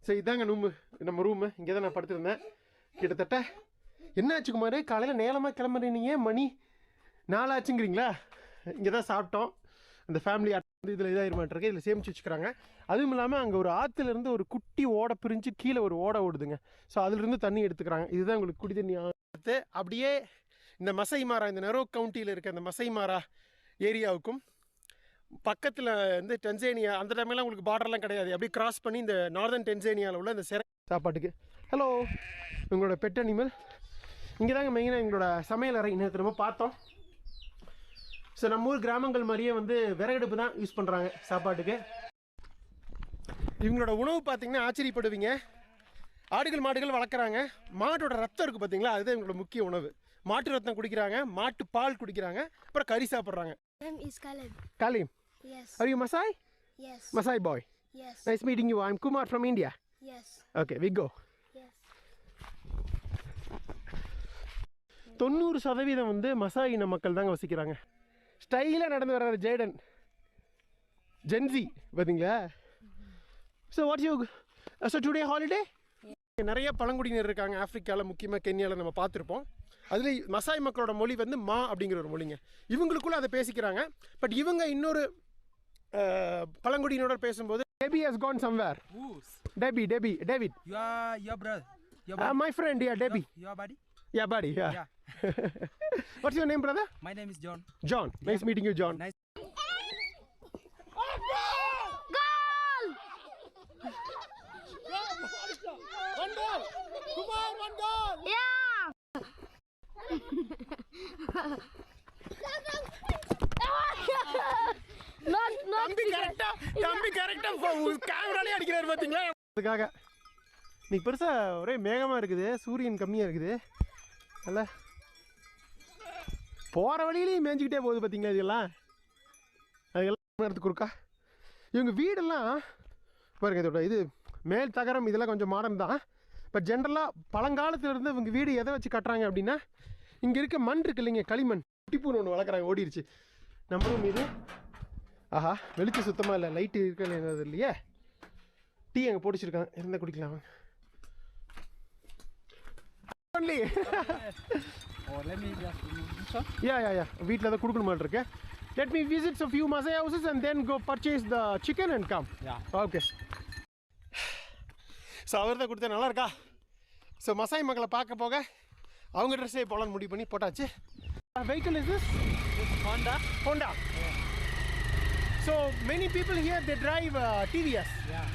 So இதாங்க நம்ம room. இங்கே தான் நான் படுத்திருந்தேன். கிட்டத்தட்ட என்ன ஆச்சு குமார், காலையில் நேரமாக கிளம்புறீங்க, மணி 4 ஆச்சுங்கிறீங்களா? இங்கே தான் சாப்பிட்டோம். அந்த ஃபேமிலி வந்து இதில் இதாகிருமாட்டிருக்கு, இதில் சேமித்து வச்சுக்கிறாங்க. அதுவும் இல்லாமல் அங்கே ஒரு ஆற்றுலேருந்து ஒரு குட்டி ஓடை பிரிஞ்சு கீழே ஒரு ஓடை ஓடுதுங்க. ஸோ அதிலிருந்து தண்ணி எடுத்துக்கிறாங்க. இதுதான் உங்களுக்கு குடி தண்ணி எடுத்து அப்படியே இந்த மசை மாரா, இந்த நெரோக் கவுண்டியில் இருக்க அந்த மசை மாரா ஏரியாவுக்கும் பக்கத்தில் வந்து டென்சேனியா, அந்த டைம்லாம் உங்களுக்கு பார்டர்லாம் கிடையாது. அப்படியே கிராஸ் பண்ணி இந்த நார்தன் டென்சேனியாவில் உள்ள இந்த சாப்பாட்டுக்கு. ஹலோ, உங்களோட பெட் அனிமல் இங்கே தாங்க மெயினாக எங்களோட சமையல் அறை. நேற்று நம்ம பார்த்தோம். ஸோ நம்ம ஊர் கிராமங்கள் மாதிரியே வந்து விறகடுப்பு தான் யூஸ் பண்ணுறாங்க சாப்பாட்டுக்கு. இவங்களோட உணவு பார்த்தீங்கன்னா ஆச்சரியப்படுவீங்க. ஆடுகள் மாடுகள் வளர்க்குறாங்க. மாட்டோட ரத்தம் இருக்குது பார்த்தீங்களா, அதுதான் இவங்களோட முக்கிய உணவு. மாட்டு ரத்தம் குடிக்கிறாங்க, மாட்டு பால் குடிக்கிறாங்க, அப்புறம் கறி சாப்பிட்றாங்க. Kalim? Yes. Are you Masai? Yes. Masai boy? Yes. Nice meeting you. I'm Kumar from India. Yes. Okay, we go. Yes. 90% வந்து மசாய் இன மக்கள் தாங்க வசிக்கிறாங்க. ஸ்டைலாக நடந்து வர்றாரு ஜேடன், ஜென்சி பார்த்தீங்களா? So what's you so today holiday? நிறைய பழங்குடியினர் இருக்காங்க ஆஃப்ரிக்காவில், முக்கியமாக கென்யாவில் நம்ம பார்த்துருப்போம். அதில் மசாய் மக்களோட மொழி வந்து மா அப்படிங்கிற ஒரு மொழிங்க. இவங்களுக்குள்ள அதை பேசிக்கிறாங்க. பட் இவங்க இன்னொரு பழங்குடியினோட பேசும்போது Debbie has gone somewhere. Who's? David. Your brother. My friend, yeah, Debbie. Your buddy? Yeah, buddy, yeah. Yeah. What's your name, brother? My name is John. John. Nice meeting you, John. Nice. One goal! Kumar, one goal! Yeah. தம்பி கரெக்டா கேமராலே அடிக்கிறாரு பாத்தீங்களா? அதுக்காக இன்னைக்கு பெருசா ஒரே மேகமா இருக்குது, சூரியன் கம்மியா இருக்குது. அல்ல போற வழியிலையும் மேய்ஞ்சிக்கிட்டே போகுது பாத்தீங்களா? இதெல்லாம் அதுக்கெல்லாம் நேரத்துக்கு இருக்கா. இவங்க வீடெல்லாம் பாருங்க, இதோட இது மேல் தகரம் இதெல்லாம் கொஞ்சம் மாடர்ன் தான். பட் ஜென்ரலாக பழங்காலத்தில் இருந்து இவங்க வீடு எதை வச்சு கட்டுறாங்க அப்படின்னா, இங்கே இருக்க மண் இருக்கு இல்லைங்க, களிமண். குட்டிப்பூன் ஒன்று வளர்க்குறாங்க, ஓடிடுச்சு. நம்மளும் மீது ஆஹா வெளிச்சம் சுத்தமாக இல்லை, லைட்டு இருக்கிறது இல்லையே. டீ அங்கே போட்டுச்சிருக்காங்க, இருந்தால் குடிக்கலாம். யா வீட்டில் தான் கொடுக்கணுமா இருக்கு. Let me visit a few Masai houses and then go purchase the chicken and come. Yeah. Okay. So அவர் தான் கொடுத்தா நல்லா இருக்கா. ஸோ மசாய் மக்களை பார்க்க போக அவங்க ட்ரெஸ்ஸே போகலான்னு முடிவு பண்ணி போட்டாச்சு. Vehicle is this Honda. So many people here they drive TVS. Yeah.